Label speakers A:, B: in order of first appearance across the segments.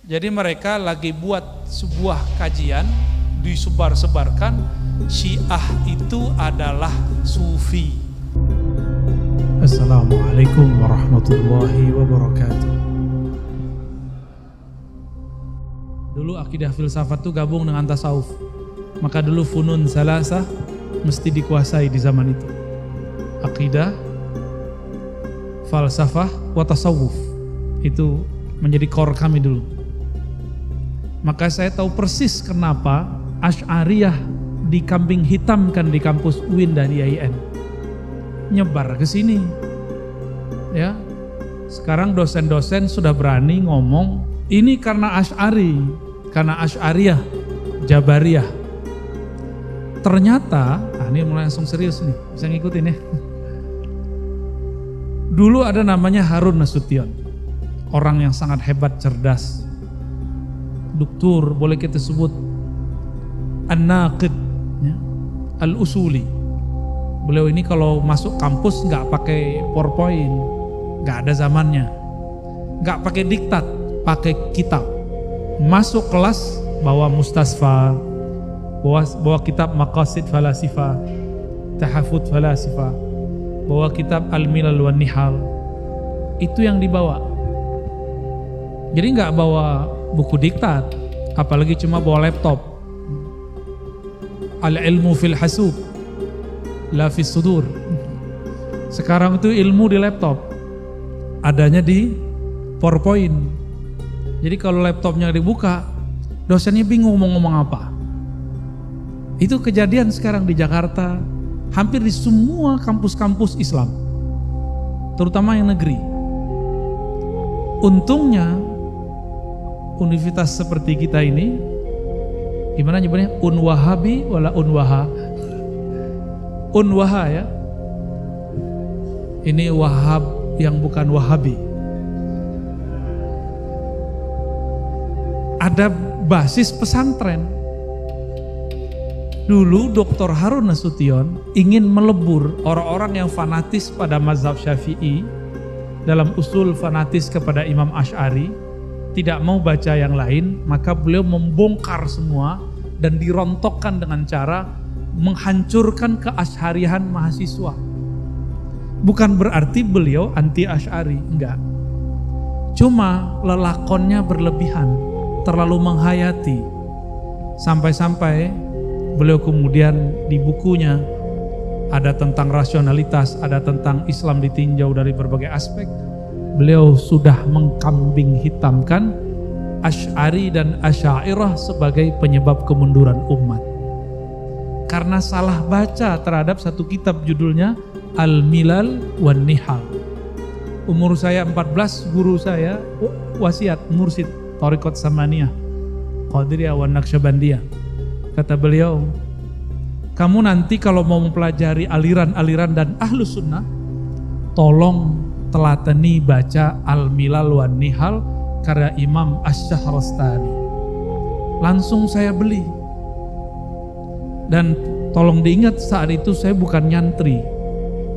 A: Jadi mereka lagi buat sebuah kajian, disebar-sebarkan Syiah itu adalah Sufi.
B: Assalamualaikum warahmatullahi wabarakatuh. Dulu akidah filsafat itu gabung dengan tasawuf. Maka dulu funun salasah mesti dikuasai di zaman itu. Akidah, falsafah, wa tasawuf. Itu menjadi core kami dulu. Maka saya tahu persis kenapa Asy'ariyah dikambing hitamkan di kampus UIN dan IAIN. Nyebar ke sini. Ya. Sekarang dosen-dosen sudah berani ngomong ini karena Asy'ari, karena Asy'ariyah, Jabariyah. Ternyata, ini mulai langsung serius nih, bisa ngikutin ya. Dulu ada namanya Harun Nasution, orang yang sangat hebat, cerdas. Doktor, boleh kita sebut An-Naqid, ya, Al-Usuli. Beliau ini kalau masuk kampus nggak pakai PowerPoint, nggak ada zamannya, nggak pakai diktat, pakai kitab. Masuk kelas bawa mustasfa, bawa kitab Maqasid Falasifah, Tahafut Falasifah, bawa kitab Al-Milal wan Nihal. Itu yang dibawa. Jadi nggak bawa buku diktat, apalagi cuma bawa laptop. Al-ilmu fil hasub, la fis sudur. Sekarang itu ilmu di laptop, adanya di PowerPoint. Jadi kalau laptopnya dibuka, dosennya bingung mau ngomong apa. Itu kejadian sekarang di Jakarta, hampir di semua kampus-kampus Islam, terutama yang negeri. Untungnya universitas seperti kita ini, gimana nyebutnya? Unwahabi wala unwaha? Unwaha ya. Ini Wahab yang bukan Wahabi. Ada basis pesantren. Dulu Dr. Harun Nasution ingin melebur orang-orang yang fanatis pada mazhab Syafi'i, dalam usul fanatis kepada Imam Asy'ari, tidak mau baca yang lain, maka beliau membongkar semua dan dirontokkan dengan cara menghancurkan keasy'ariyahan mahasiswa. Bukan berarti beliau anti Asy'ari, enggak. Cuma lelakonnya berlebihan, terlalu menghayati. Sampai-sampai beliau kemudian di bukunya ada tentang rasionalitas, ada tentang Islam ditinjau dari berbagai aspek. Beliau sudah mengkambing hitamkan Asy'ari dan Asy'ariyah sebagai penyebab kemunduran umat. Karena salah baca terhadap satu kitab judulnya Al-Milal wan Nihal. Umur saya 14, guru saya wasiat mursyid Thariqat Samaniyah, Qadiriyah wan Naqsyabandiyah. Kata beliau, kamu nanti kalau mau mempelajari aliran-aliran dan Ahlus Sunnah, tolong telateni baca Al-Milal wan Nihal karya Imam Asy-Syahrastani. Langsung saya beli. Dan tolong diingat, saat itu saya bukan nyantri.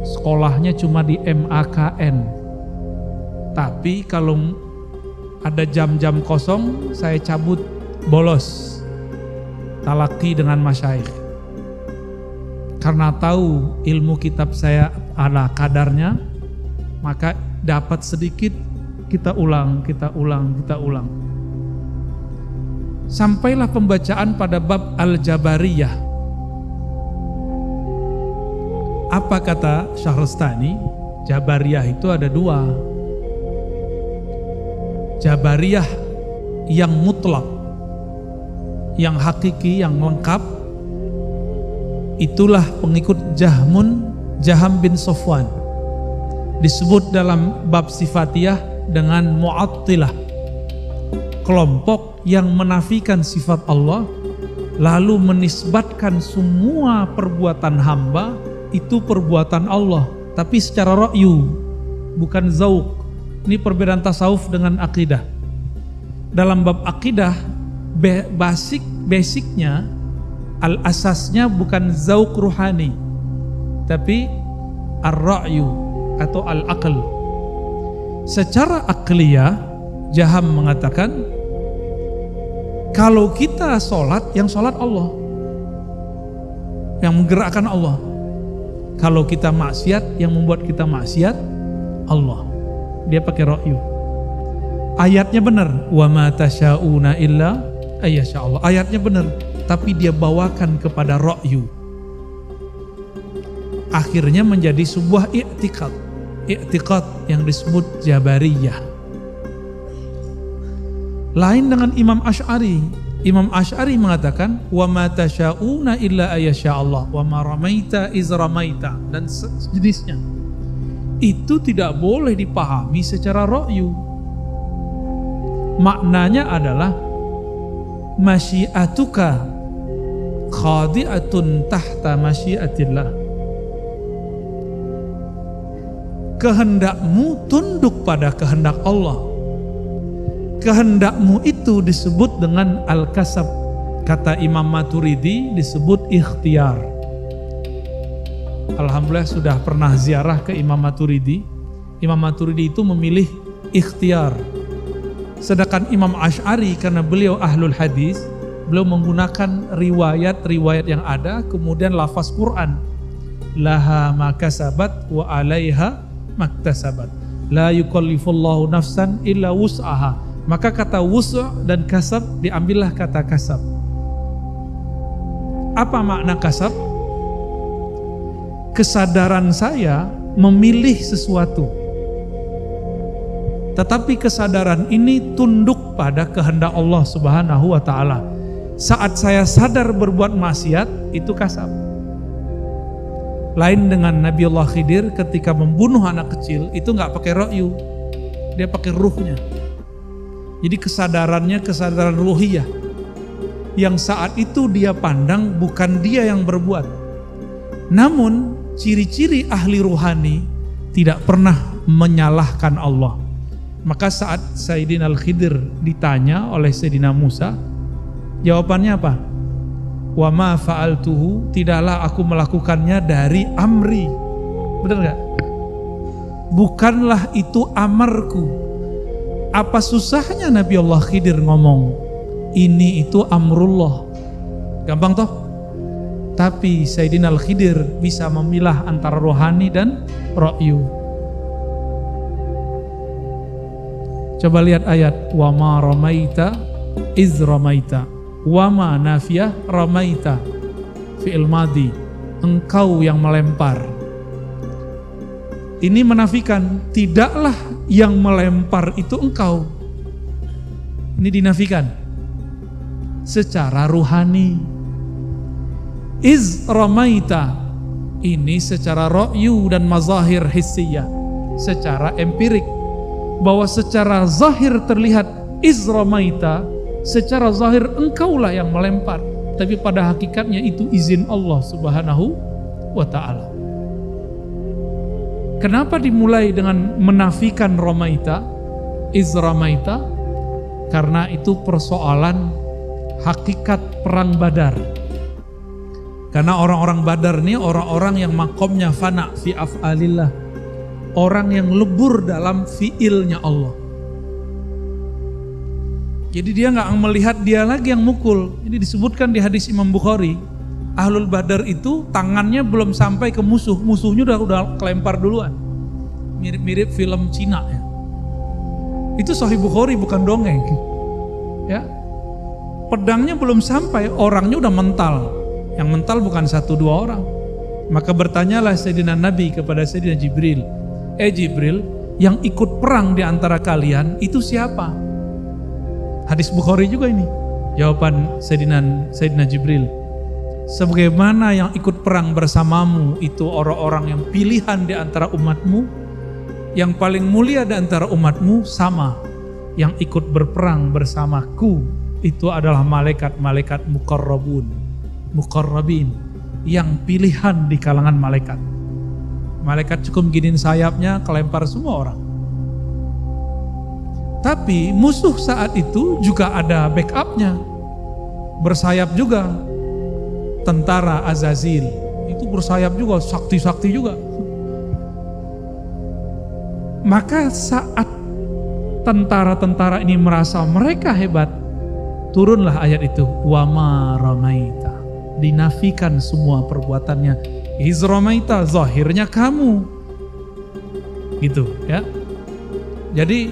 B: Sekolahnya cuma di MAKN. Tapi kalau ada jam-jam kosong, saya cabut bolos talaki dengan masyayikh. Karena tahu ilmu kitab saya ala kadarnya, maka dapat sedikit, kita ulang. Sampailah pembacaan pada bab Al-Jabariyah. Apa kata Syahrastani? Jabariyah itu ada dua. Jabariyah yang mutlak, yang hakiki, yang lengkap, itulah pengikut Jaham bin Safwan. Disebut dalam bab sifatiyah dengan Mu'attilah, kelompok yang menafikan sifat Allah lalu menisbatkan semua perbuatan hamba itu perbuatan Allah, tapi secara ra'yu, bukan zauq. Ini perbedaan tasawuf dengan akidah. Dalam bab akidah, basicnya, al-asasnya bukan zauq ruhani, tapi ar-ra'yu atau al-aql. Secara akliyah, Jaham mengatakan Kalau kita sholat, yang sholat Allah, yang menggerakkan Allah. Kalau kita maksiat, yang membuat kita maksiat Allah. Dia pakai ra'yu. Ayatnya benar, wa ma tasyauna illa ayyasha Allah. Ayatnya benar, tapi dia bawakan kepada ra'yu. Akhirnya menjadi sebuah i'tiqad. I'tiqad yang disebut Jabariyah. Lain dengan Imam Asy'ari. Imam Asy'ari mengatakan wa ma tasyauna illa ayyasha Allah wa ma ramaita iz ramaita dan sejenisnya. Itu tidak boleh dipahami secara ra'yu. Maknanya adalah masyiatuka khadi'atun tahta masyiatillah. Kehendakmu tunduk pada kehendak Allah. Kehendakmu itu disebut dengan al-kasab. Kata Imam Maturidi disebut ikhtiar. Alhamdulillah sudah pernah ziarah ke Imam Maturidi. Imam Maturidi itu memilih ikhtiar. Sedangkan Imam Asy'ari karena beliau ahlul hadis, beliau menggunakan riwayat-riwayat yang ada, kemudian lafaz Quran. Laha makasabat wa alaiha maktasabat. La yukallifullahu nafsan illa wus'aha. Maka kata wus' dan kasab diambillah kata kasab. Apa makna kasab? Kesadaran saya memilih sesuatu. Tetapi kesadaran ini tunduk pada kehendak Allah Subhanahu wa taala. Saat saya sadar berbuat maksiat, itu kasab. Lain dengan Nabi Allah Khidir ketika membunuh anak kecil, itu nggak pakai ra'yu, dia pakai ruhnya. Jadi kesadarannya kesadaran ruhiyah. Yang saat itu dia pandang bukan dia yang berbuat. Namun ciri-ciri ahli ruhani tidak pernah menyalahkan Allah. Maka saat Sayyidina Al-Khidir ditanya oleh Sayyidina Musa, jawabannya apa? Wa ma fa'altuhu, tidaklah aku melakukannya dari amri. Benar gak? Bukanlah itu amarku. Apa susahnya Nabi Allah Khidir ngomong ini itu amrullah? Gampang toh? Tapi Sayyidina Al-Khidir bisa memilah antara rohani dan ra'yu. Coba lihat ayat wa ma ramaita iz ramaita wa ma nafiyah ramaita fi'il madhi, engkau yang melempar. Ini menafikan, tidaklah yang melempar itu engkau. Ini dinafikan secara ruhani. Iz ramaita, ini secara ra'yu dan mazahir hissiyah, secara empirik, bahwa secara zahir terlihat iz ramaita, secara zahir engkaulah yang melempar, tapi pada hakikatnya itu izin Allah Subhanahu wa ta'ala. Kenapa dimulai dengan menafikan ramaita, iz ramaita? Karena itu persoalan hakikat perang Badar. Karena orang-orang Badar ini orang-orang yang makomnya fana fi af'alillah, orang yang lebur dalam fiilnya Allah. Jadi dia nggak melihat dia lagi yang mukul. Ini disebutkan di hadis Imam Bukhari. Ahlul Badar itu tangannya belum sampai ke musuh, musuhnya udah kelempar duluan. Mirip-mirip film Cina ya. Itu Sahih Bukhari bukan dongeng. Ya. Pedangnya belum sampai, orangnya udah mental. Yang mental bukan 1-2 orang. Maka bertanyalah Sayyidina Nabi kepada Sayyidina Jibril, Jibril, yang ikut perang di antara kalian itu siapa? Hadis Bukhari juga ini. Jawaban Sayyidina Jibril, sebagaimana yang ikut perang bersamamu itu orang-orang yang pilihan di antara umatmu, yang paling mulia di antara umatmu sama. Yang ikut berperang bersamaku itu adalah malaikat-malaikat muqarrabin, yang pilihan di kalangan malaikat. Malaikat cukup giniin sayapnya, kelempar semua orang. Tapi musuh saat itu juga ada backupnya, bersayap juga. Tentara Azazil itu bersayap juga, sakti-sakti juga. Maka saat tentara-tentara ini merasa mereka hebat, turunlah ayat itu, wa ma ramaita, dinafikan semua perbuatannya. Iz ramaita, zahirnya kamu, gitu ya. Jadi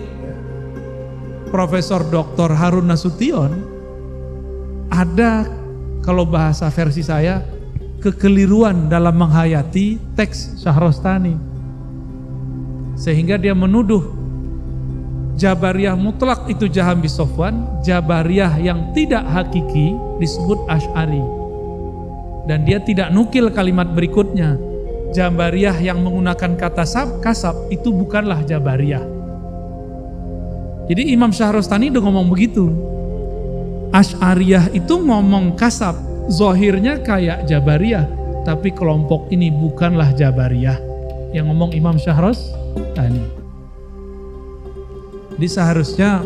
B: Profesor Dr. Harun Nasution ada, kalau bahasa versi saya, kekeliruan dalam menghayati teks Syahrastani, sehingga dia menuduh Jabariyah mutlak itu Jahm bin Safwan, Jabariyah yang tidak hakiki disebut Asy'ari. Dan dia tidak nukil kalimat berikutnya, Jabariyah yang menggunakan kata kasab itu bukanlah Jabariyah. Jadi Imam Syahrastani udah ngomong begitu. Asy'ariyah itu ngomong kasab, zahirnya kayak Jabariyah, tapi kelompok ini bukanlah Jabariyah. Yang ngomong Imam Syahrastani. Jadi seharusnya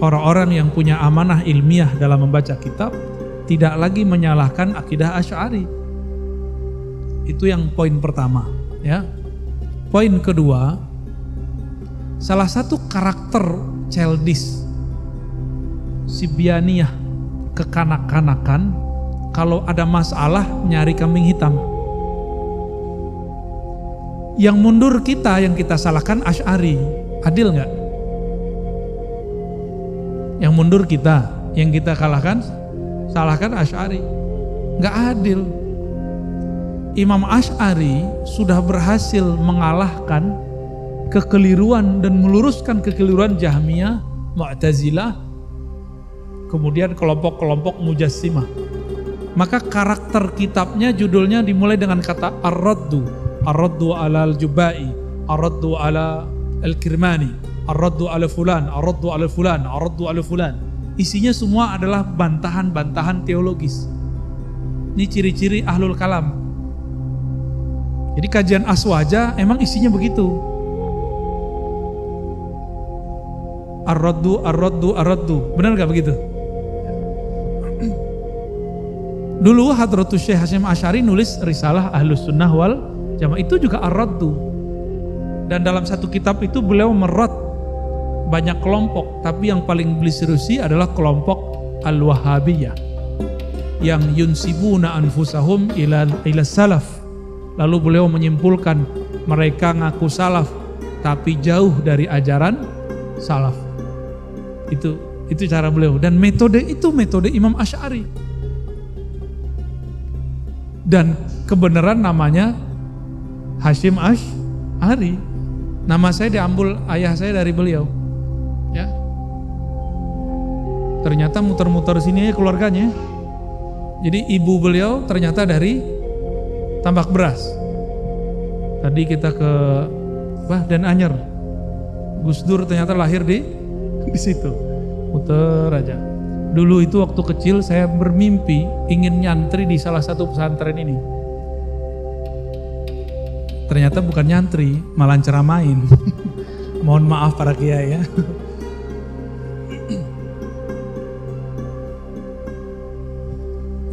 B: orang-orang yang punya amanah ilmiah dalam membaca kitab tidak lagi menyalahkan akidah Asy'ari. Itu yang poin pertama, ya. Poin kedua, salah satu karakter childish, sibyaniyah, kekanak-kanakan, kalau ada masalah nyari kambing hitam. Yang mundur kita, yang kita salahkan Asy'ari, adil nggak? Yang mundur kita, yang kita salahkan Asy'ari, nggak adil. Imam Asy'ari sudah berhasil mengalahkan kekeliruan dan meluruskan kekeliruan Jahmiyah, Mu'tazilah, kemudian kelompok-kelompok Mujassimah. Maka karakter kitabnya judulnya dimulai dengan kata Ar-Raddu ala al-Jubai, Ar-Raddu ala al-Kirmani, Ar-Raddu ala fulan, Ar-Raddu ala fulan, Ar-Raddu ala fulan. Isinya semua adalah bantahan-bantahan teologis. Ini ciri-ciri ahlul kalam. Jadi kajian Aswaja emang isinya begitu. Ar-Raddu, Ar-Raddu, Ar-Raddu. Benar gak begitu? Dulu Hadratus Syekh Hasyim Asy'ari nulis risalah Ahlus Sunnah wal Jamaah, itu juga Ar-Raddu. Dan dalam satu kitab itu beliau merad banyak kelompok, tapi yang paling beliau seriusi adalah kelompok Al-Wahhabiyah yang yunsibuna anfusahum ila salaf. Lalu beliau menyimpulkan mereka ngaku salaf tapi jauh dari ajaran salaf. Itu cara beliau, dan metode itu metode Imam Asy'ari. Dan kebenaran namanya Hasyim Asy'ari. Nama saya diambil ayah saya dari beliau. Ya. Ternyata muter-muter sini keluarganya. Jadi ibu beliau ternyata dari Tambak Beras. Tadi kita ke Dan Anyer. Gus Dur ternyata lahir di situ. Muter aja. Dulu itu waktu kecil saya bermimpi ingin nyantri di salah satu pesantren ini. Ternyata bukan nyantri, malah ceramain. Mohon maaf para kiai ya.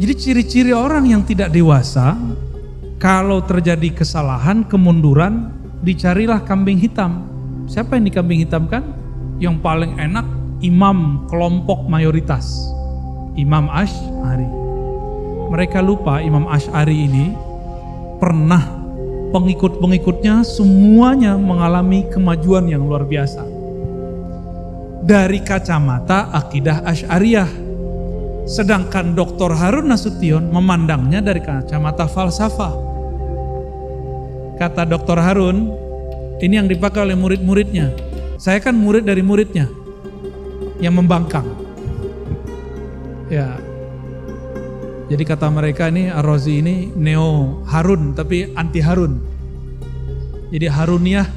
B: Jadi ciri-ciri orang yang tidak dewasa, kalau terjadi kesalahan, kemunduran, dicarilah kambing hitam. Siapa yang dikambing hitamkan? Yang paling enak imam kelompok mayoritas, Imam Asy'ari. Mereka lupa Imam Asy'ari ini pernah pengikut-pengikutnya semuanya mengalami kemajuan yang luar biasa. Dari kacamata akidah Asy'ariyah. Sedangkan Dr. Harun Nasution memandangnya dari kacamata falsafah. Kata Dr. Harun, ini yang dipakai oleh murid-muridnya. Saya kan murid dari muridnya yang membangkang. Ya. Jadi kata mereka ini Ar-Razi ini neo Harun tapi anti Harun. Jadi Haruniyah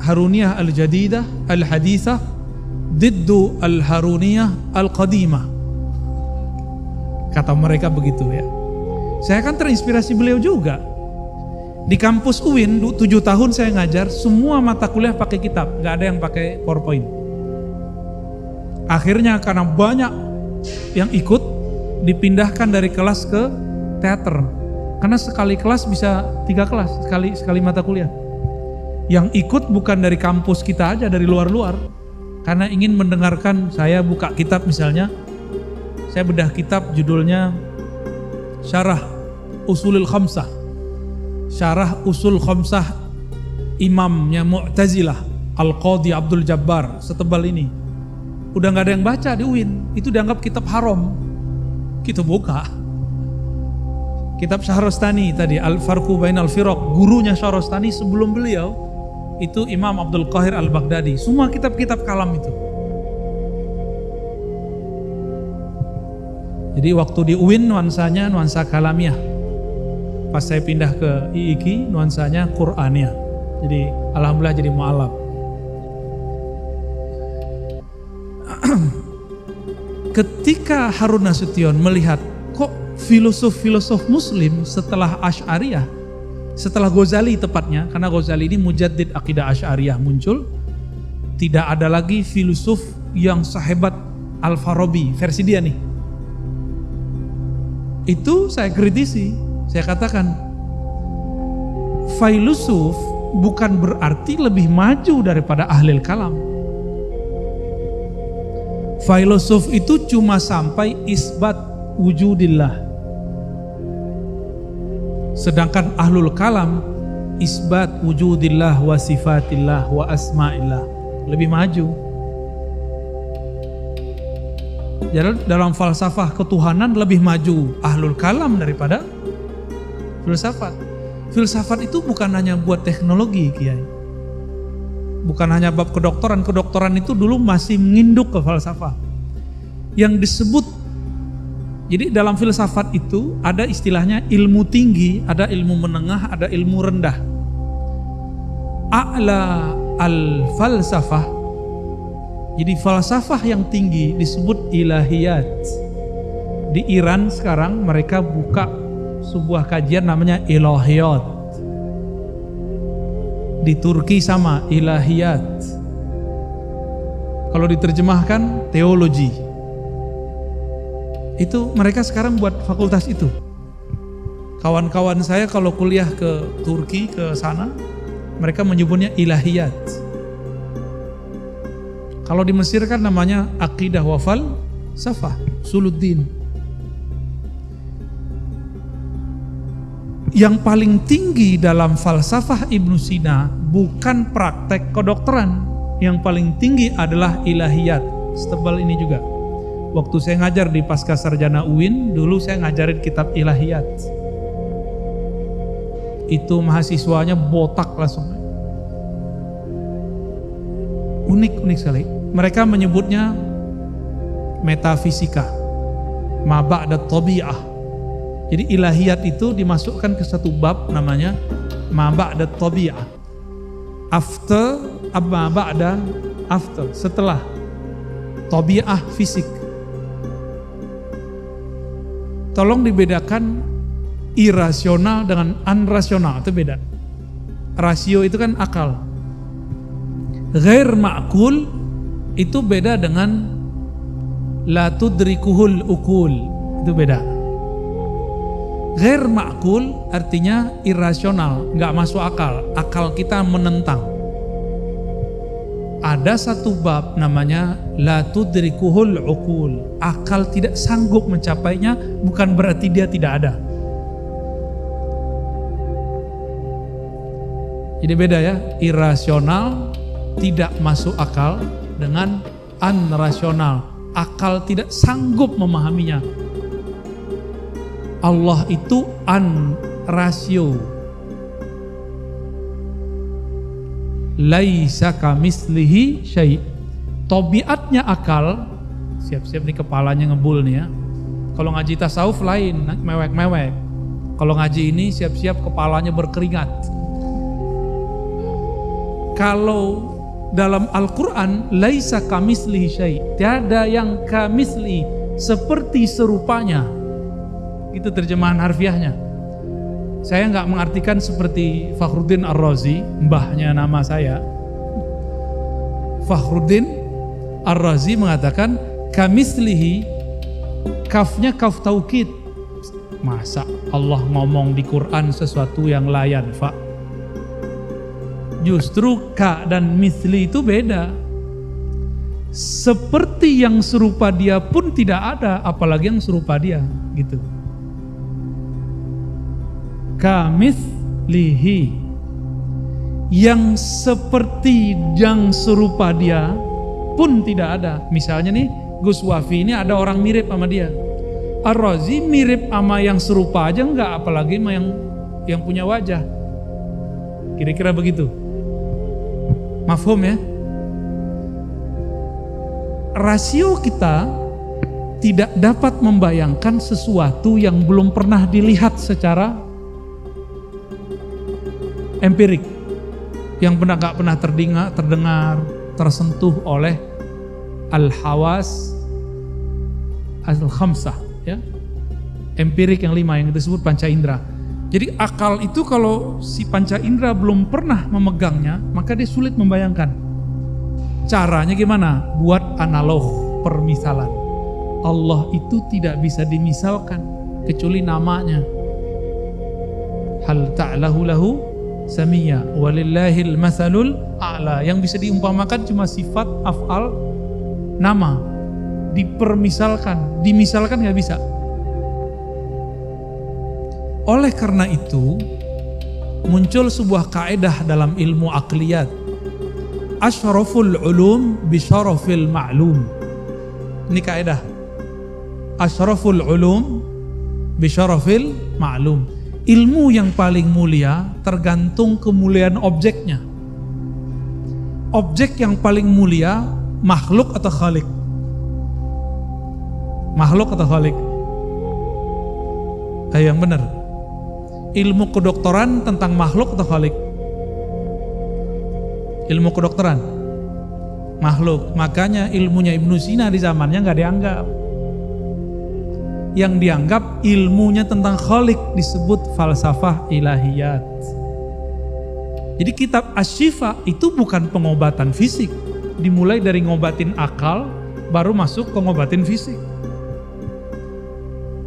B: Haruniyah al-Jadidah al-Hadithah diddu al-Haruniyah al-Qadimah. Kata mereka begitu ya. Saya kan terinspirasi beliau juga. Di kampus UIN 7 tahun saya ngajar, semua mata kuliah pakai kitab, gak ada yang pakai PowerPoint. Akhirnya karena banyak yang ikut, dipindahkan dari kelas ke teater. Karena sekali kelas bisa 3 kelas, sekali mata kuliah. Yang ikut bukan dari kampus kita aja, dari luar-luar. karena ingin mendengarkan. Saya buka kitab misalnya, saya bedah kitab judulnya Syarah Usulul Khamsah, Syarah Usul Khamsah imamnya Mu'tazilah, Al-Qadhi Abdul Jabbar, setebal ini. Udah gak ada yang baca di UIN, itu dianggap kitab haram. Kita buka kitab Syahrastani tadi, Al-Farqu Bainal Firaq, gurunya Syahrastani sebelum beliau itu Imam Abdul Qahir Al-Baghdadi. Semua kitab-kitab kalam itu. Jadi waktu di UIN nuansanya nuansa kalamiah. Pas saya pindah ke IIKI nuansanya Qur'aniyah. Jadi alhamdulillah jadi mu'alaf. Ketika Harun Nasution melihat kok filosof-filosof muslim setelah Asy'ariyah, setelah Ghazali tepatnya, karena Ghazali ini mujaddid akidah Asy'ariyah muncul, tidak ada lagi filosof yang sehebat Al-Farabi, versi dia nih. Itu saya kritisi, saya katakan filosof bukan berarti lebih maju daripada ahlil kalam. Filosof itu cuma sampai isbat wujudillah. Sedangkan ahlul kalam isbat wujudillah wa sifatillah wa asma'illah, lebih maju. Jadi dalam falsafah ketuhanan lebih maju ahlul kalam daripada filsafat. Filsafat itu bukan hanya buat teknologi, Kiai. Bukan hanya bab kedokteran. Kedokteran itu dulu masih menginduk ke falsafah. Yang disebut, jadi dalam filsafat itu ada istilahnya ilmu tinggi, ada ilmu menengah, ada ilmu rendah. A'la al-falsafah, jadi falsafah yang tinggi disebut ilahiyat. Di Iran sekarang mereka buka sebuah kajian namanya ilahiyat. Di Turki sama, ilahiyat. Kalau diterjemahkan teologi. Itu mereka sekarang buat fakultas itu. Kawan-kawan saya kalau kuliah ke Turki, ke sana, mereka menyebutnya ilahiyat. Kalau di Mesir kan namanya aqidah wa falsafah, usuluddin. Yang paling tinggi dalam falsafah Ibnu Sina bukan praktek kedokteran. Yang paling tinggi adalah ilahiyat. Setebal ini juga. Waktu saya ngajar di Pasca Sarjana UIN, dulu saya ngajarin kitab ilahiyat. Itu mahasiswanya botak langsung. Unik sekali. Mereka menyebutnya metafisika, ma ba'da tabi'ah. Jadi ilahiyat itu dimasukkan ke satu bab namanya ma ba'da tabi'ah. After, ma ba'da, after, setelah tabi'ah fisik. Tolong dibedakan irasional dengan unrasional, itu beda. Rasio itu kan akal. Ghair ma'kul itu beda dengan la tudrikuhul ukul, itu beda. Ghair ma'kul artinya irasional, nggak masuk akal. Akal kita menentang. Ada satu bab namanya la tudrikuhul ukul. Akal tidak sanggup mencapainya, bukan berarti dia tidak ada. Jadi beda ya, irasional tidak masuk akal dengan unrasional. Akal tidak sanggup memahaminya. Allah itu un-rasio. Laisa kamislihi syai'. Tabiatnya akal, siap-siap nih kepalanya ngebul nih ya. Kalau ngaji tasawuf lain, mewek-mewek. Kalau ngaji ini siap-siap kepalanya berkeringat. Kalau dalam Al-Quran, laisa kamislihi syai'. Tiada yang kamisli, seperti serupanya. Itu terjemahan harfiahnya. Saya nggak mengartikan seperti Fakhruddin Ar-Razi, mbahnya nama saya. Fakhruddin Ar-Razi mengatakan kamislihi, kafnya kaf taukid. Masa Allah ngomong di Quran sesuatu yang layan, Pak? Justru ka dan misli itu beda. seperti yang serupa dia pun tidak ada, apalagi yang serupa dia, gitu. Kamitslihi, yang seperti yang serupa dia pun tidak ada. Misalnya nih, Gus Wafi ini ada orang mirip sama dia. Ar-Razi mirip sama yang serupa aja enggak, apalagi sama yang punya wajah. Kira-kira begitu. Mafhum ya? Rasio kita tidak dapat membayangkan sesuatu yang belum pernah dilihat secara empirik, yang gak pernah terdengar, tersentuh oleh al-hawas al-khamsah, ya, empirik yang 5 yang disebut panca indera. Jadi akal itu kalau si panca indera belum pernah memegangnya, maka dia sulit membayangkan. Caranya gimana? Buat analog, permisalan. Allah itu tidak bisa dimisalkan kecuali namanya. Hal ta'lahu lahu samiyya walillahil mathalul a'la. Yang bisa diumpamakan cuma sifat, af'al, nama. Dipermisalkan, dimisalkan gak bisa. Oleh karena itu muncul sebuah kaidah dalam ilmu akliyat. Asyraful ulum bisyarafil ma'lum. Ini kaidah. Asyraful ulum bisyarafil ma'lum. Ilmu yang paling mulia tergantung kemuliaan objeknya. Objek yang paling mulia makhluk atau khalik? Makhluk atau khalik? Ayo yang benar. Ilmu kedokteran tentang makhluk atau khalik? Ilmu kedokteran makhluk. Makanya ilmunya Ibnu Sina di zamannya nggak dianggap. Yang dianggap ilmunya tentang khalik disebut falsafah ilahiyat. Jadi kitab Asy-Syifa itu bukan pengobatan fisik. Dimulai dari ngobatin akal, baru masuk ke ngobatin fisik.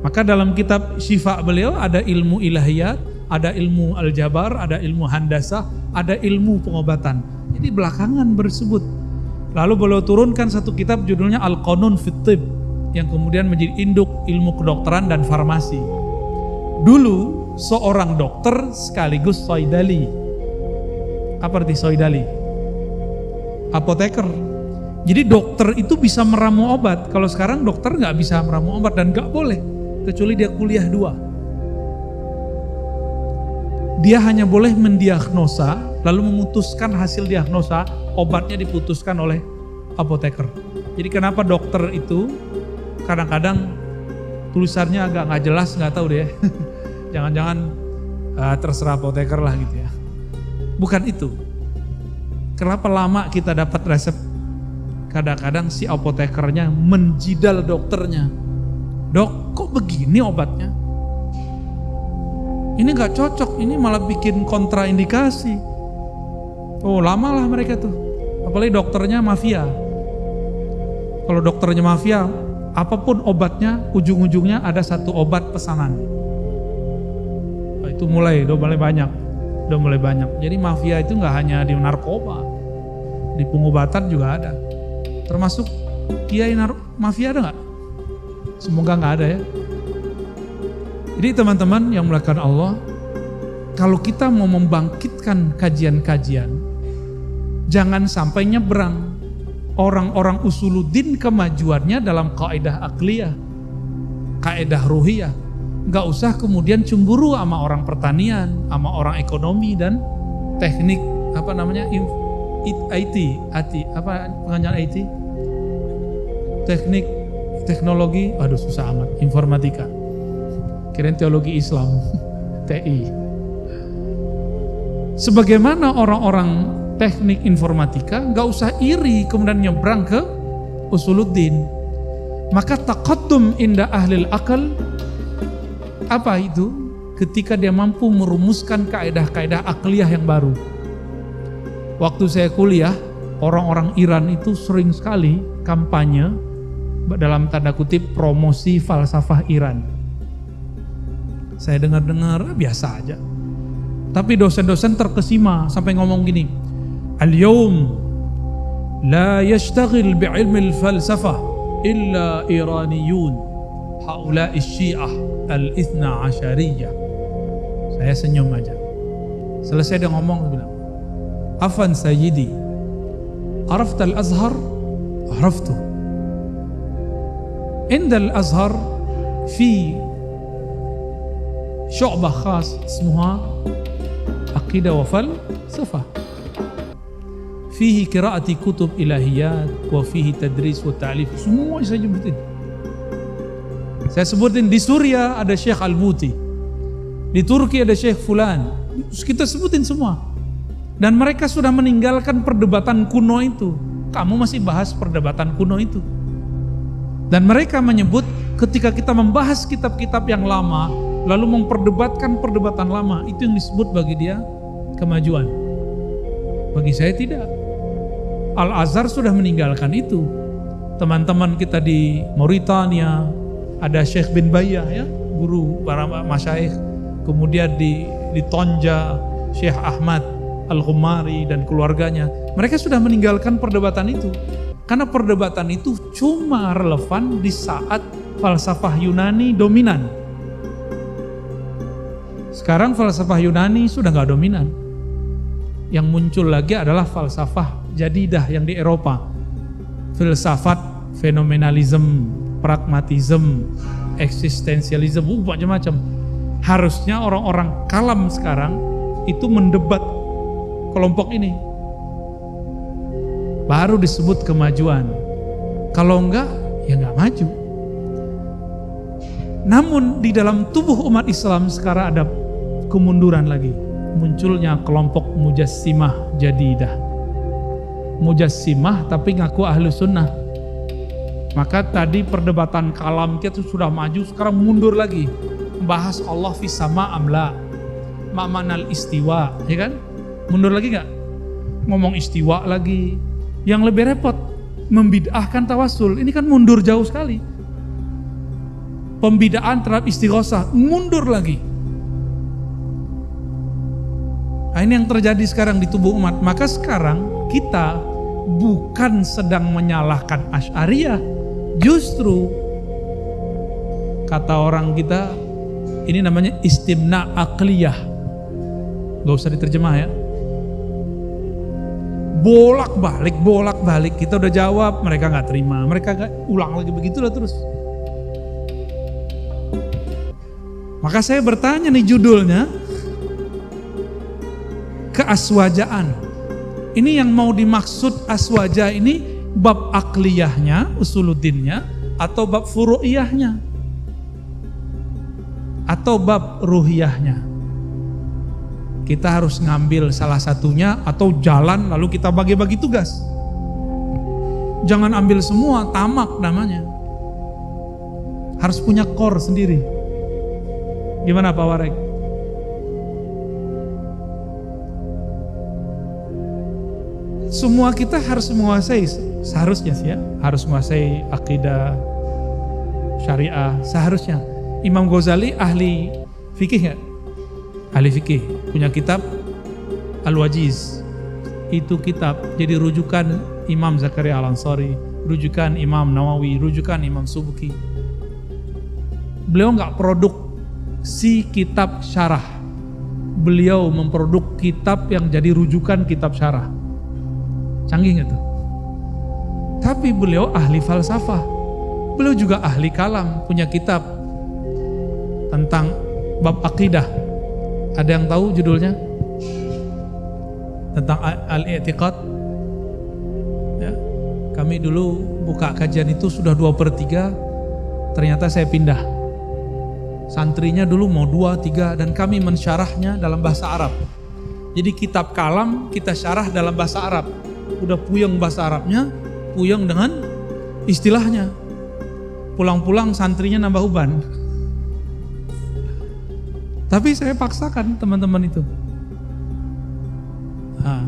B: Maka dalam kitab Syifa beliau ada ilmu ilahiyat, ada ilmu aljabar, ada ilmu handasah, ada ilmu pengobatan. Jadi belakangan bersebut. Lalu beliau turunkan satu kitab judulnya Al-Qanun fit Tibb, yang kemudian menjadi induk ilmu kedokteran dan farmasi. Dulu seorang dokter sekaligus soidali. Apa arti soidali? Apoteker. Jadi dokter itu bisa meramu obat. Kalau sekarang dokter nggak bisa meramu obat dan nggak boleh, kecuali dia kuliah 2. Dia hanya boleh mendiagnosa, lalu memutuskan hasil diagnosa, obatnya diputuskan oleh apoteker. Jadi kenapa dokter itu kadang-kadang tulisannya agak nggak jelas, nggak tahu deh. Jangan-jangan terserah apoteker lah gitu ya. Bukan itu. Kenapa lama kita dapat resep? Kadang-kadang si apotekernya menjidal dokternya. Dok, kok begini obatnya? Ini nggak cocok, ini malah bikin kontraindikasi. Oh, lama lah mereka tuh. Apalagi dokternya mafia. Kalau dokternya mafia, apapun obatnya, ujung-ujungnya ada satu obat pesanan. Nah, itu udah mulai banyak. Jadi mafia itu nggak hanya di narkoba, di pengobatan juga ada. Termasuk kiai mafia ada nggak? Semoga nggak ada ya. Jadi teman-teman yang melakukan Allah, kalau kita mau membangkitkan kajian-kajian, jangan sampai nyebrang. Orang-orang usuluddin kemajuannya dalam kaidah akliyah, kaidah ruhiyah. Gak usah kemudian cemburu sama orang pertanian, sama orang ekonomi dan teknik IT, pengajaran IT, teknik, teknologi, aduh susah amat, informatika, kirain teologi Islam, TI. Sebagaimana orang-orang teknik informatika, gak usah iri kemudian nyebrang ke usuluddin. Maka taqaddum inda ahlil akal, apa itu? Ketika dia mampu merumuskan kaidah-kaidah akliyah yang baru. Waktu saya kuliah, orang-orang Iran itu sering sekali kampanye dalam tanda kutip promosi falsafah Iran. Saya dengar-dengar biasa aja. Tapi dosen-dosen terkesima sampai ngomong gini, Al-yawm la yashtaghil bi'ilmi al-falsafah illa Iraniyun haula'i syiah al-ithna asyariyah. Saya senyum aja. Selesai dia ngomong, dia bilang, Afan Sayyidi, arafta al-Azhar? Araftu. Inda al-Azhar fi syu'bah khas ismuha aqidah wa falsafah. Fihi qiraati kutub ilahiyat wa fihi tadris wa ta'lif. Semua saya sebutin. Saya sebutin di Suriah ada Syekh Al-Buti. Di Turki ada Syekh Fulan. Kita sebutin semua. Dan mereka sudah meninggalkan perdebatan kuno itu. Kamu masih bahas perdebatan kuno itu. Dan mereka menyebut ketika kita membahas kitab-kitab yang lama, lalu memperdebatkan perdebatan lama, itu yang disebut bagi dia kemajuan. Bagi saya tidak. Al-Azhar sudah meninggalkan itu. Teman-teman kita di Mauritania, ada Syekh bin Bayyah ya, guru para masyaikh. Kemudian di Tonja, Syekh Ahmad Al-Ghumari dan keluarganya. Mereka sudah meninggalkan perdebatan itu. Karena perdebatan itu cuma relevan di saat falsafah Yunani dominan. Sekarang falsafah Yunani sudah nggak dominan. Yang muncul lagi adalah falsafah jadidah yang di Eropa. Filsafat, fenomenalism, pragmatism, eksistensialism, macam-macam. Harusnya orang-orang kalam sekarang itu mendebat kelompok ini. Baru disebut kemajuan. Kalau enggak, ya enggak maju. Namun di dalam tubuh umat Islam sekarang ada kemunduran lagi. Munculnya kelompok mujassimah jadidah. Mujassimah tapi ngaku ahlu sunnah. Maka tadi perdebatan kalam kita sudah maju, sekarang mundur lagi. Bahas Allah fis sama amla, ma'manal istiwa, ya kan? Mundur lagi nggak? Ngomong istiwa lagi. Yang lebih repot, membid'ahkan tawasul. Ini kan mundur jauh sekali. Pembid'ahan terhadap istighosah, mundur lagi. Nah, ini yang terjadi sekarang di tubuh umat. Maka sekarang kita bukan sedang menyalahkan Asy'ariyah. Justru kata orang kita, ini namanya istimna aqliyah. Gak usah diterjemah ya. Bolak-balik. Kita udah jawab, mereka gak terima. Mereka gak ulang lagi, begitulah terus. Maka saya bertanya nih judulnya, keaswajaan. Ini yang mau dimaksud aswaja ini bab akliyahnya, usuluddinnya, atau bab furu'iyahnya, atau bab ruhiyahnya. Kita harus ngambil salah satunya atau jalan lalu kita bagi-bagi tugas. Jangan ambil semua, tamak namanya. Harus punya core sendiri. Gimana Pak Warek? Semua kita harus menguasai, seharusnya sih ya, harus menguasai akidah syariah, seharusnya. Imam Ghazali ahli fikih nggak? Ahli fikih, punya kitab Al-Wajiz. Itu kitab jadi rujukan Imam Zakaria Al-Ansari, rujukan Imam Nawawi, rujukan Imam Subki. Beliau nggak produksi kitab syarah. Beliau memproduk kitab yang jadi rujukan kitab syarah. Canggih nggak tuh? Tapi beliau ahli falsafah. Beliau juga ahli kalam, punya kitab tentang bab akidah. Ada yang tahu judulnya? Tentang al-i'tiqad. Ya. Kami dulu buka kajian itu sudah 2/3, ternyata saya pindah. Santrinya dulu mau 2-3 dan kami mensyarahnya dalam bahasa Arab. Jadi kitab kalam kita syarah dalam bahasa Arab. Udah puyeng bahasa Arabnya, puyeng dengan istilahnya. Pulang-pulang santrinya nambah uban. Tapi saya paksakan teman-teman itu. Nah,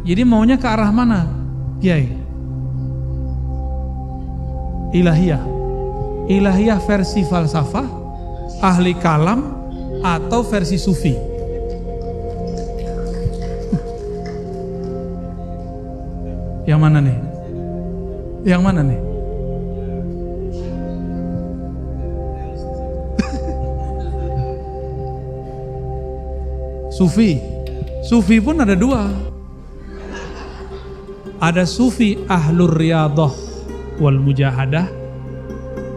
B: jadi maunya ke arah mana, Kiai? Ilahiyah. Ilahiyah versi falsafah, ahli kalam, atau versi sufi. Yang mana nih? Yang mana nih? Sufi. Sufi pun ada dua. Ada sufi ahlur riyadah wal mujahadah.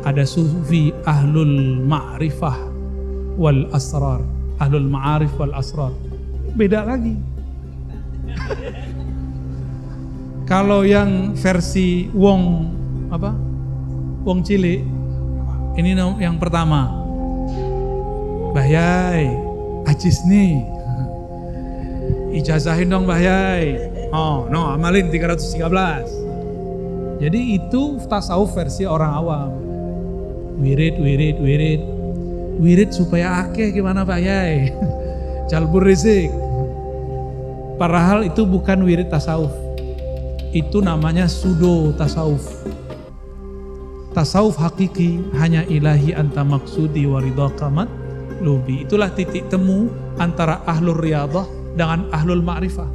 B: Ada sufi ahlul ma'rifah wal asrar. Ahlul ma'arif wal asrar. Beda lagi. Kalau yang versi Wong Cilik, ini yang pertama. Bahyai, ajis nih. Ijazahin dong Bahyai. Oh, no, amalin 313. Jadi itu tasawuf versi orang awam. Wirid supaya akeh gimana Bahyai? Jalbur rizik. Padahal itu bukan wirid tasawuf. Itu namanya sudo tasawuf. Tasawuf hakiki hanya ilahi anta maksudi waridhaka matlubi. Itulah titik temu antara ahlul riyadah dengan ahlul ma'rifah.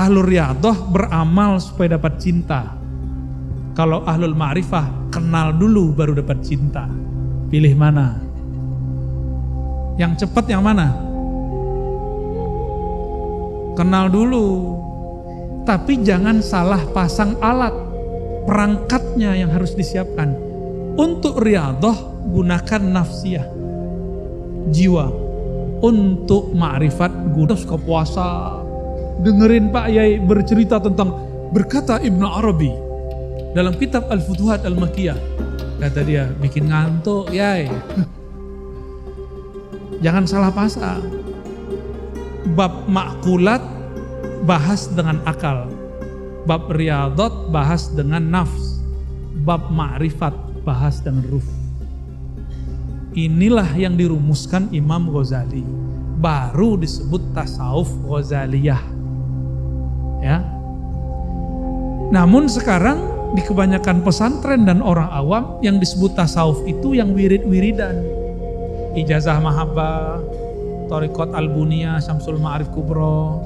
B: Ahlul riyadah beramal supaya dapat cinta. Kalau ahlul ma'rifah kenal dulu baru dapat cinta. Pilih mana? Yang cepat yang mana? Kenal dulu. Tapi jangan salah pasang alat, perangkatnya yang harus disiapkan. Untuk riyadah gunakan nafsiyah, jiwa. Untuk ma'rifat guna suka puasa. Dengerin Pak Yai bercerita tentang, berkata Ibnu Arabi dalam kitab Al-Futuhat Al-Makkiyah. Kata dia, bikin ngantuk Yai. Jangan salah pasang. Bab makulat bahas dengan akal. Bab riyadat bahas dengan nafs. Bab ma'rifat bahas dengan ruh. Inilah yang dirumuskan Imam Ghazali. Baru disebut tasawuf Ghazaliyah. Ya. Namun sekarang di kebanyakan pesantren dan orang awam yang disebut tasawuf itu yang wirid-wiridan. Ijazah Mahabbah, Thariqat Al-Buniyah, Syamsul Ma'arif Kubro,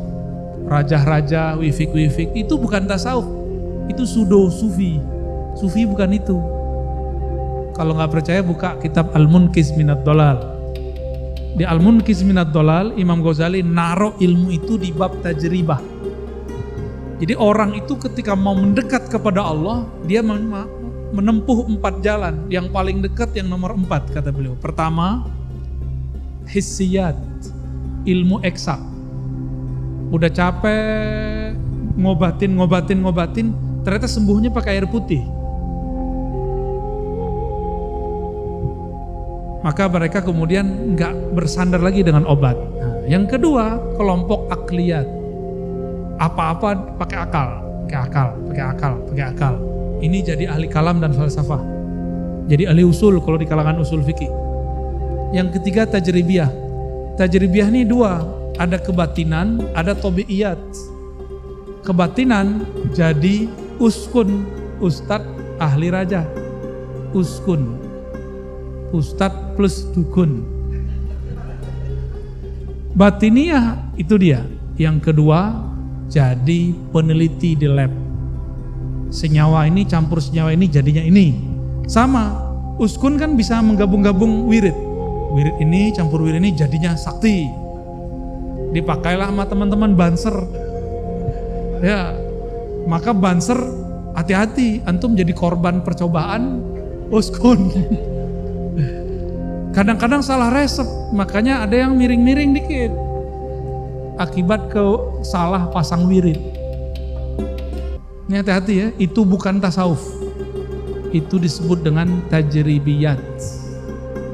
B: Rajah-Rajah, Wifik-Wifik, itu bukan tasawuf, itu sudo sufi. Sufi bukan itu. Kalau nggak percaya buka kitab Al-Munqiz Minad Dhalal. Di Al-Munqiz Minad Dhalal, Imam Ghazali naruh ilmu itu di bab tajribah. Jadi orang itu ketika mau mendekat kepada Allah, dia menempuh 4 jalan. Yang paling dekat yang nomor 4 kata beliau. Pertama, hissiyat, ilmu eksak. Udah capek ngobatin, ternyata sembuhnya pakai air putih. Maka mereka kemudian nggak bersandar lagi dengan obat. Nah, yang kedua, kelompok akliyat. Apa-apa pakai akal. Ini jadi ahli kalam dan falsafah. Jadi ahli usul kalau di kalangan usul fikih. Yang ketiga tajribiyah. Tajribiyah ini 2, ada kebatinan, ada tabiiyat. Kebatinan jadi uskun, ustad ahli raja. Uskun, ustad plus dukun. Batiniyah itu dia. Yang kedua jadi peneliti di lab. Senyawa ini campur senyawa ini jadinya ini. Sama, uskun kan bisa menggabung-gabung wirid. Wirid ini campur wirid ini jadinya sakti. Dipakailah sama teman-teman banser. Ya, maka banser hati-hati, antum jadi korban percobaan uskun. Kadang-kadang salah resep, makanya ada yang miring-miring dikit. Akibat salah pasang wirid. Ini hati-hati ya, itu bukan tasawuf. Itu disebut dengan tajribiyat.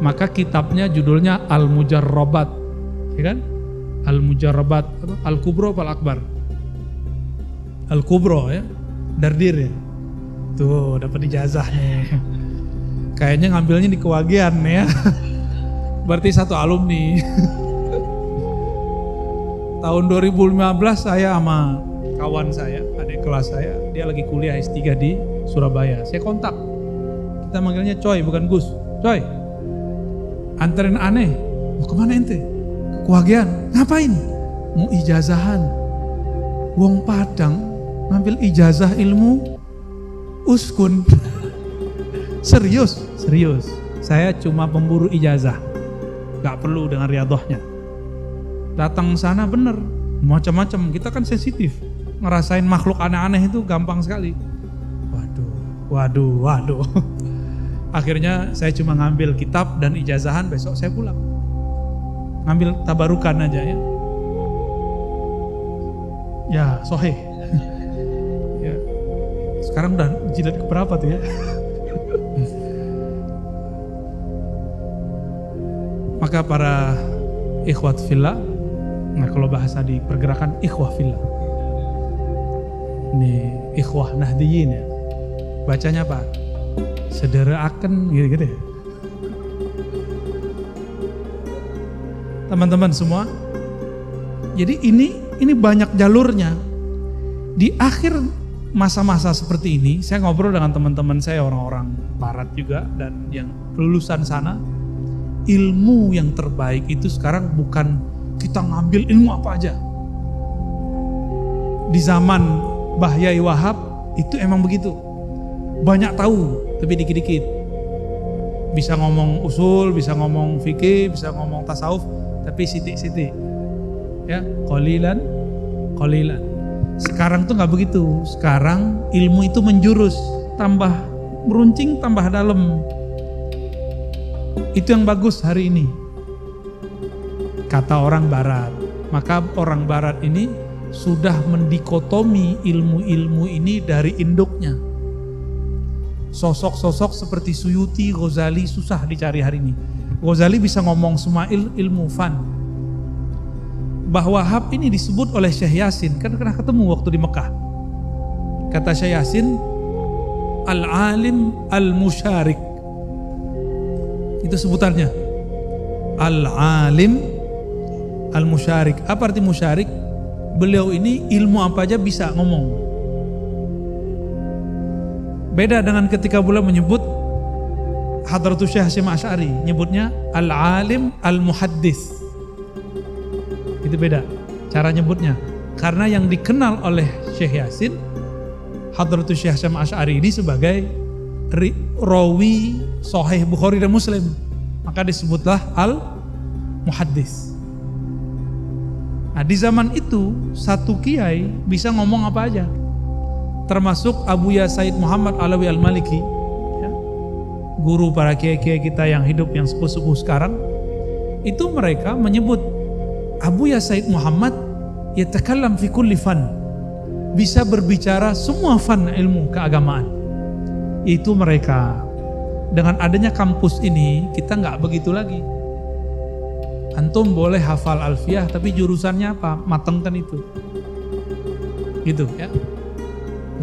B: Maka kitabnya judulnya Al-Mujarrabat. Ya kan? Al-Mujarrabat, Al-Kubro Al-Akbar. Al-Kubro ya, Dardir ya. Tuh dapat ijazah nih. Kayaknya ngambilnya di Kewagian ya. Berarti satu alumni. Tahun 2015 saya sama kawan saya, adik kelas saya, dia lagi kuliah S3 di Surabaya. Saya kontak. Kita manggilnya Coy, bukan Gus. Coy, anterin aneh. Mau kemana ente? Ke Kewagian. Ngapain? Mau ijazahan. Wong Padang ngambil ijazah ilmu uskun. Serius. Saya cuma pemburu ijazah, gak perlu dengan riadohnya. Datang sana bener, macam-macam. Kita kan sensitif, ngerasain makhluk aneh-aneh itu gampang sekali. Waduh. Akhirnya saya cuma ngambil kitab dan ijazahan, besok saya pulang. Ngambil tabarukan aja ya. Ya, soheh. Ya. Sekarang udah jilid keberapa tuh ya? Maka para ikhwat fillah, nah kalau bahasa di pergerakan ikhwah fillah, ini ikhwah nahdiyin ya, bacanya apa? Sederaaken gitu ya. Teman-teman semua, jadi ini banyak jalurnya. Di akhir masa-masa seperti ini, saya ngobrol dengan teman-teman saya orang-orang barat juga dan yang lulusan sana. Ilmu yang terbaik itu sekarang bukan kita ngambil ilmu apa aja. Di zaman Mbah Yai Wahab itu emang begitu. Banyak tahu tapi dikit-dikit. Bisa ngomong usul, bisa ngomong fikih, bisa ngomong tasawuf, tapi sitik-sitik. Ya, qalilan. Sekarang tuh nggak begitu. Sekarang ilmu itu menjurus, tambah meruncing, tambah dalam. Itu yang bagus hari ini, kata orang barat. Maka orang barat ini sudah mendikotomi ilmu-ilmu ini dari induknya. Sosok-sosok seperti Suyuti, Ghazali susah dicari hari ini. Ghazali bisa ngomong semua ilmu fan. Mbah Wahab ini disebut oleh Syekh Yasin, kan pernah ketemu waktu di Mekah. Kata Syekh Yasin, al-alim al-musyarik. Itu sebutannya, al-alim al-musyarik. Apa arti musyarik? Beliau ini ilmu apa aja bisa ngomong. Beda dengan ketika beliau menyebut Hadratus Syekh Hasyim Asy'ari, nyebutnya al-alim al-muhaddis. Itu beda cara nyebutnya. Karena yang dikenal oleh Syekh Yasin, Hadratus Syekh Hasyim Asy'ari ini sebagai rawi Sahih Bukhari dan Muslim, maka disebutlah al-muhaddis. Nah, di zaman itu satu kiai bisa ngomong apa aja, termasuk Abu Ya Said Muhammad Alawi Al-Maliki, ya, guru para kiai-kiai kita yang hidup yang sepuh-sepuh sekarang. Itu mereka menyebut Abu Ya Said Muhammad yatakallam fi kulli fan, bisa berbicara semua fan ilmu keagamaan. Itu mereka. Dengan adanya kampus ini kita nggak begitu lagi. Antum boleh hafal alfiyah tapi jurusannya apa? Matengkan itu. Gitu ya.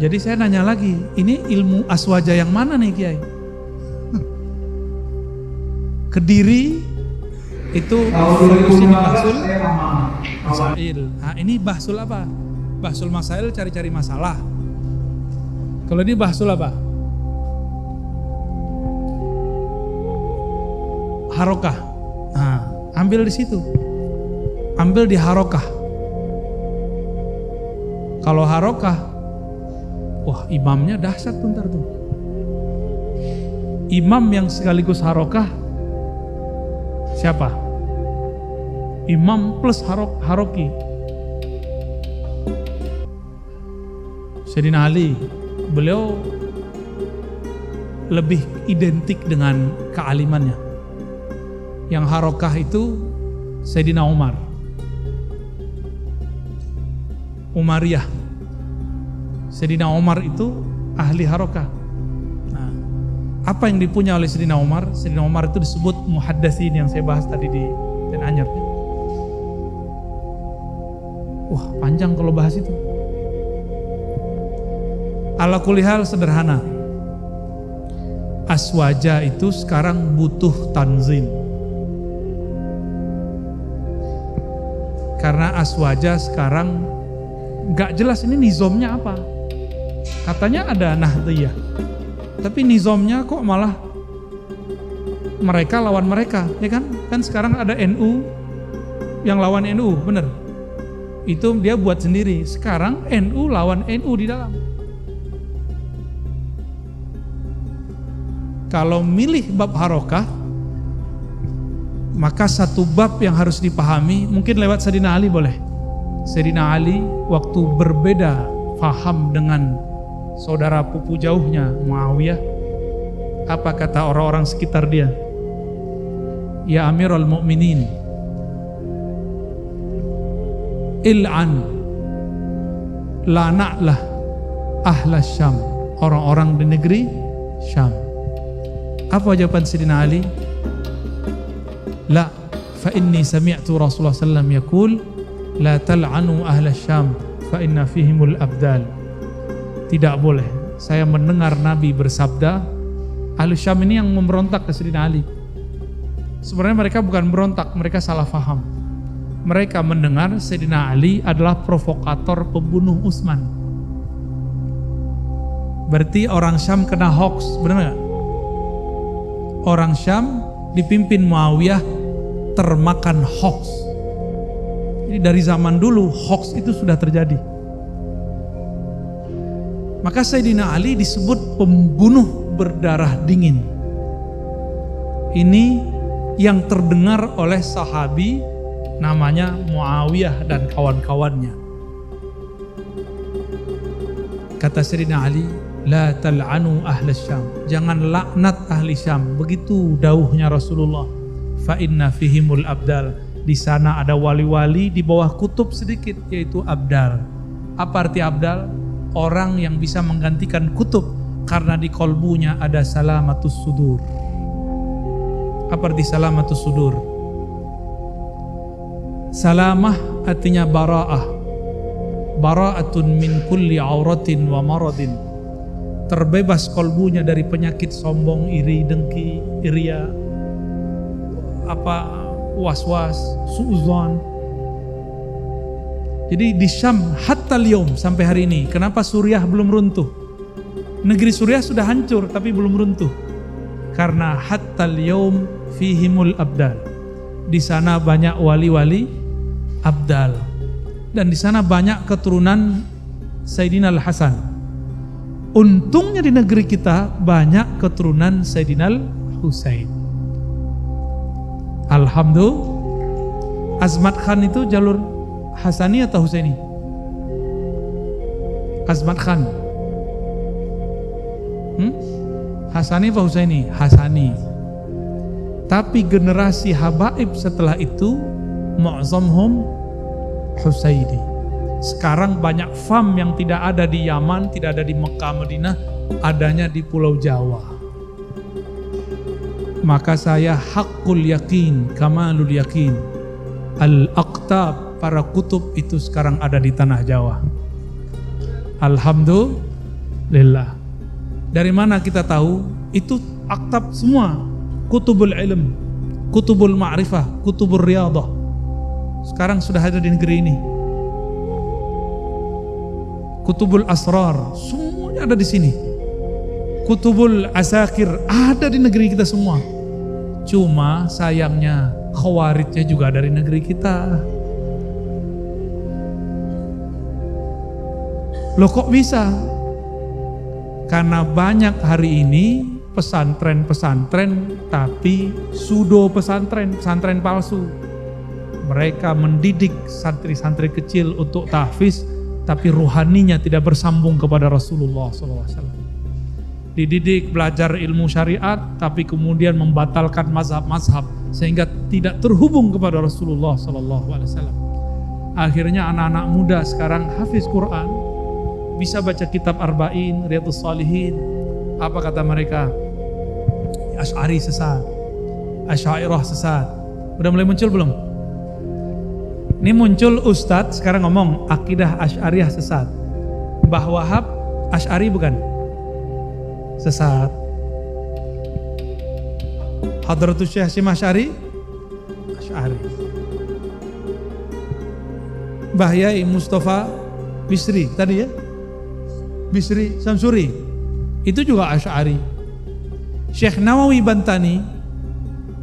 B: Jadi saya nanya lagi, ini ilmu aswaja yang mana nih Kiai? Kediri itu fokusnya di bahsul masail. Nah, ini bahsul apa? Bahsul masail cari-cari masalah. Kalau ini bahsul apa? Harokah. Nah, ambil di situ. Ambil di harokah. Kalau harokah, wah imamnya dahsyat tuh ntar tuh. Imam yang sekaligus harokah siapa? Imam plus haroki. Sayyidina Ali, beliau lebih identik dengan kealimannya. Yang harokah itu Sayyidina Umar, Umariyah. Sayyidina Umar itu ahli harokah. Nah, apa yang dipunya oleh Sayyidina Umar? Sayyidina Umar itu disebut muhaddatsin yang saya bahas tadi di Den Anyar. Wah panjang kalau bahas itu. Ala kulli hal sederhana. Aswaja itu sekarang butuh tanzim. Karena aswaja sekarang gak jelas ini nizomnya apa. Katanya ada nahdiyah, tapi nizomnya kok malah mereka lawan mereka, ya kan? Kan sekarang ada NU yang lawan NU, bener? Itu dia buat sendiri. Sekarang NU lawan NU di dalam. Kalau milih bab harokah, maka satu bab yang harus dipahami, mungkin lewat Sayyidina Ali boleh. Sayyidina Ali waktu berbeda faham dengan saudara pupu jauhnya Muawiyah, apa kata orang-orang sekitar dia? Ya Amirul Mukminin, il'an lana'lah ahla Syam, orang-orang di negeri Syam. Apa jawaban Sayyidina Ali? La, fa inni sami'tu Rasulullah sallallahu alaihi wasallam yaqul la tal'anu ahla Syam fa inna fihimul abdal. Tidak boleh. Saya mendengar Nabi bersabda, ahli Syam ini yang memberontak ke Sayyidina Ali. Sebenarnya mereka bukan berontak, mereka salah faham. Mereka mendengar Sayyidina Ali adalah provokator pembunuh Utsman. Berarti orang Syam kena hoax, benar nggak? Orang Syam dipimpin Muawiyah termakan hoax. Jadi dari zaman dulu hoax itu sudah terjadi. Maka Sayyidina Ali disebut pembunuh berdarah dingin. Ini yang terdengar oleh sahabi namanya Muawiyah dan kawan-kawannya. Kata Sayyidina Ali, la tal'anu ahli Syam, jangan laknat ahli Syam. Begitu dawuhnya Rasulullah. Fa inna fihimul abdal, di sana ada wali-wali di bawah kutub sedikit, yaitu abdal. Apa arti abdal? Orang yang bisa menggantikan kutub karena di kolbunya ada salamatus sudur. Apa arti salamatus sudur? Salamah artinya bara'ah. Bara'atun min kulli auratin wa maradin. Terbebas kolbunya dari penyakit sombong, iri, dengki, iria, was-was, su'uzon. Jadi di Syam hatta liyom, sampai hari ini, kenapa Suriah belum runtuh? Negeri Suriah sudah hancur tapi belum runtuh. Karena hatta liyom fihimul abdal. Di sana banyak wali-wali abdal. Dan di sana banyak keturunan Sayyidina Al-Hasan. Untungnya di negeri kita banyak keturunan Sayyidina Al-Husain. Alhamdulillah. Azmat Khan itu jalur Hasani atau Husaini? Azmat Khan. Hasani atau Husaini? Hasani. Tapi generasi habaib setelah itu mu'azzamhum Husaini. Sekarang banyak farm yang tidak ada di Yaman, tidak ada di Mekah, Madinah, adanya di Pulau Jawa. Maka saya hakul yakin, kamalul yakin, al-aqtab, para kutub itu sekarang ada di tanah Jawa. Alhamdulillah. Dari mana kita tahu? Itu aktab semua. Kutubul ilm, kutubul ma'rifah, kutubul riyadah. Sekarang sudah ada di negeri ini. Kutubul asrar, semuanya ada di sini. Kutubul asakir ada di negeri kita semua. Cuma sayangnya khawarijnya juga dari negeri kita. Loh kok bisa? Karena banyak hari ini pesantren-pesantren tapi pseudo pesantren, pesantren palsu. Mereka mendidik santri-santri kecil untuk tahfiz, tapi ruhaninya tidak bersambung kepada Rasulullah SAW. Dididik belajar ilmu syariat, tapi kemudian membatalkan mazhab-mazhab sehingga tidak terhubung kepada Rasulullah SAW. Akhirnya anak-anak muda sekarang hafiz Quran, bisa baca kitab Arba'in, Riyadhus Shalihin. Apa kata mereka? Asy'ari sesat, Asy'ariyah sesat. Udah mulai muncul belum? Ini muncul Ustadz sekarang ngomong akidah Asy'ariyah sesat. Mbah Wahab Asy'ari bukan? Sesat. Hadratus Syekh Hasyim Asy'ari? Asy'ari. Mbah Yai Mustafa Bisri tadi ya? Bisri Samsuri itu juga Asy'ari. Syekh Nawawi Bantani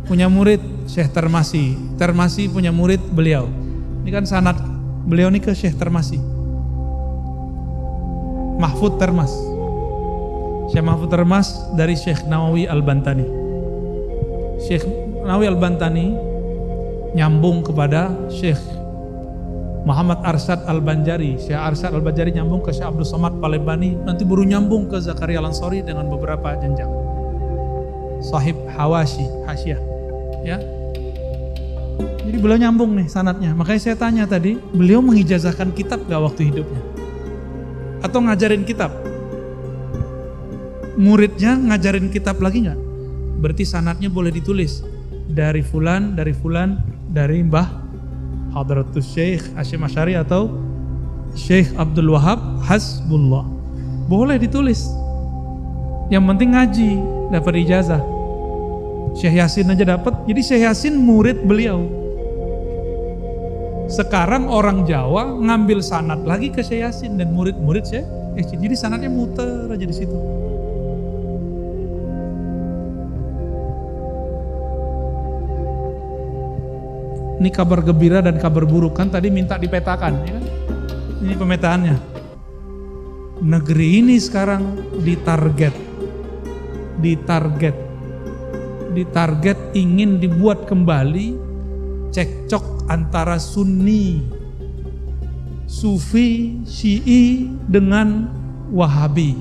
B: punya murid Syekh Termasi. Termasi punya murid beliau. Ini kan sanad Beliau ini ke Syekh Termasi, Mahfud Termas. Syekh Mahfud Termas dari Syekh Nawawi Al-Bantani. Syekh Nawawi Al-Bantani nyambung kepada Syekh Muhammad Arsyad Al-Banjari. Syekh Arsyad Al-Banjari nyambung ke Syekh Abdul Somad Palembani, nanti baru nyambung ke Zakaria Al-Ansori dengan beberapa jenjang. Sahib Hawashi, Hasyah, ya. Jadi beliau nyambung nih sanadnya. Makanya saya tanya tadi, beliau mengijazahkan kitab gak waktu hidupnya? Atau ngajarin kitab? Muridnya ngajarin kitab lagi gak? Berarti sanadnya boleh ditulis. Dari fulan, dari Mbah Hadratus Syekh Hasyim Asy'ari atau Syekh Abdul Wahab Hasbullah. Boleh ditulis. Yang penting ngaji, dapat ijazah. Syekh Yasin aja dapat. Jadi Syekh Yasin murid beliau. Sekarang orang Jawa ngambil sanad lagi ke Syekh Yasin dan murid-murid Syekh Yasin. Jadi sanadnya muter aja di situ. Ini kabar gembira dan kabar buruk, kan tadi minta dipetakan, ya kan? Ini pemetaannya. Negeri ini sekarang ditarget ingin dibuat kembali cekcok antara Sunni, Sufi, Syi'i dengan Wahabi.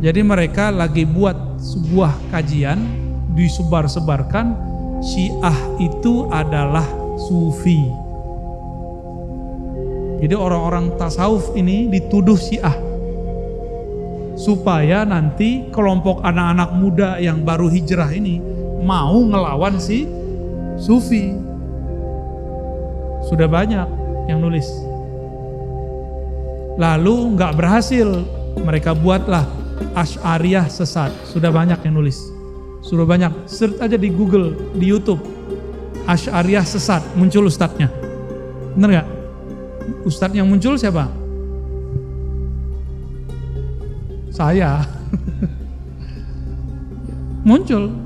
B: Jadi mereka lagi buat sebuah kajian, disebar-sebarkan Syiah itu adalah Sufi. Jadi orang-orang tasawuf ini dituduh Syiah supaya nanti kelompok anak-anak muda yang baru hijrah ini mau ngelawan si Sufi. Sudah banyak yang nulis. Lalu nggak berhasil, mereka buatlah Asy'ariyah sesat. Sudah banyak yang nulis. Sudah banyak. Search aja di Google, di YouTube. Asy'ariyah sesat, muncul ustadznya. Bener nggak? Ustadz yang muncul siapa? Saya. Muncul.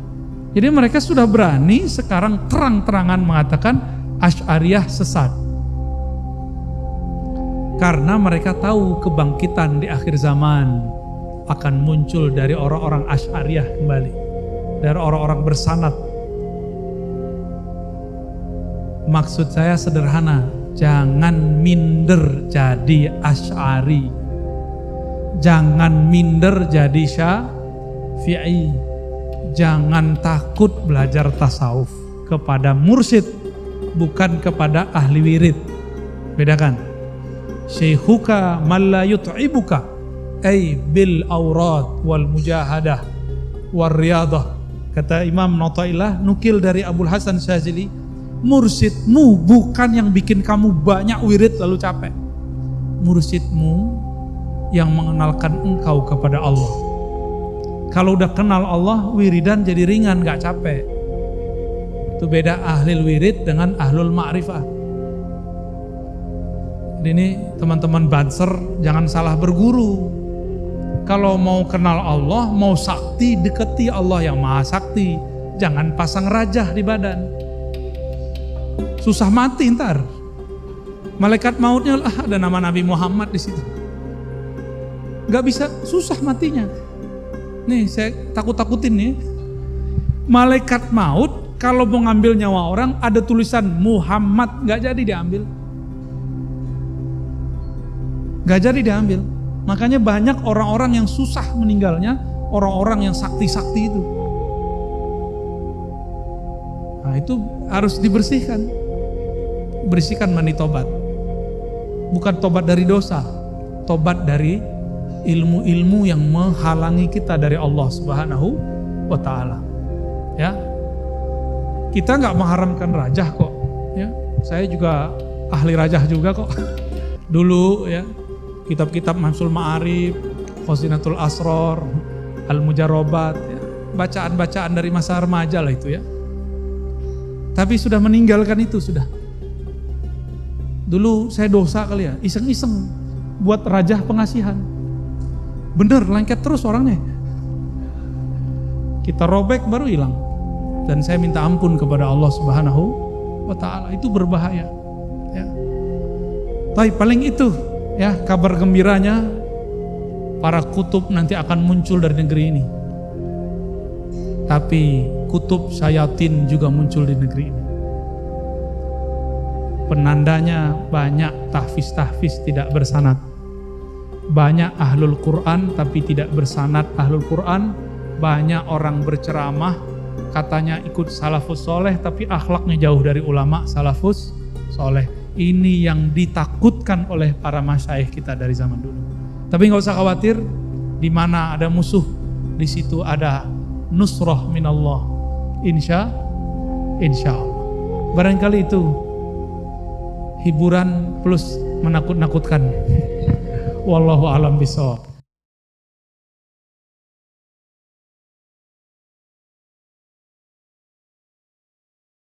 B: Jadi mereka sudah berani sekarang terang-terangan mengatakan Asy'ariyah sesat. Karena mereka tahu kebangkitan di akhir zaman akan muncul dari orang-orang Asy'ariyah kembali. Dari orang-orang bersanad. Maksud saya sederhana, jangan minder jadi Asy'ari. Jangan minder jadi Syafi'i. Jangan takut belajar tasawuf kepada mursyid, bukan kepada ahli wirid. Bedakan. Syaikhuka man la yut'ibuka ay bil aurat wal mujahadah war riyadah. Kata Imam Nathailah nukil dari Abul Hasan Syazili, mursyidmu bukan yang bikin kamu banyak wirid lalu capek. Mursyidmu yang mengenalkan engkau kepada Allah. Kalau udah kenal Allah, wiridan jadi ringan, gak capek. Itu beda ahlul wirid dengan ahlul ma'rifah. Jadi ini teman-teman Banser jangan salah berguru. Kalau mau kenal Allah, mau sakti, deketi Allah yang maha sakti. Jangan pasang rajah di badan. Susah mati ntar. Malaikat mautnya ada nama Nabi Muhammad di situ. Gak bisa, susah matinya. Nih saya takut-takutin nih. Malaikat maut kalau mau ngambil nyawa orang ada tulisan Muhammad, gak jadi diambil. Gak jadi diambil. Makanya banyak orang-orang yang susah meninggalnya, orang-orang yang sakti-sakti itu. Nah itu harus dibersihkan. Bersihkan mani tobat. Bukan tobat dari dosa, tobat dari ilmu-ilmu yang menghalangi kita dari Allah Subhanahu wa ta'ala. Ya. Kita nggak mengharamkan rajah kok, ya. Saya juga ahli rajah juga kok. Dulu ya, kitab-kitab Mamsul Ma'arif, Khazinatul Asrar, Al-Mujarrabat, ya. Bacaan-bacaan dari masa remaja lah itu ya. Tapi sudah meninggalkan itu sudah. Dulu saya dosa kali ya, iseng-iseng buat rajah pengasihan. Bener, lengket terus orangnya. Kita robek baru hilang. Dan saya minta ampun kepada Allah Subhanahu wa ta'ala. Itu berbahaya. Ya. Tapi paling itu ya kabar gembiranya, para kutub nanti akan muncul dari negeri ini. Tapi kutub syayatin juga muncul di negeri ini. Penandanya banyak tahfiz-tahfiz tidak bersanad. Banyak ahlul Quran tapi tidak bersanad ahlul Quran. Banyak orang berceramah katanya ikut salafus soleh tapi akhlaknya jauh dari ulama salafus soleh. Ini yang ditakutkan oleh para masyayikh kita dari zaman dulu. Tapi nggak usah khawatir, di mana ada musuh, di situ ada nusrah minallah. Insya Allah. Barangkali itu hiburan plus menakut-nakutkan. Wallahu a'lam bishawab.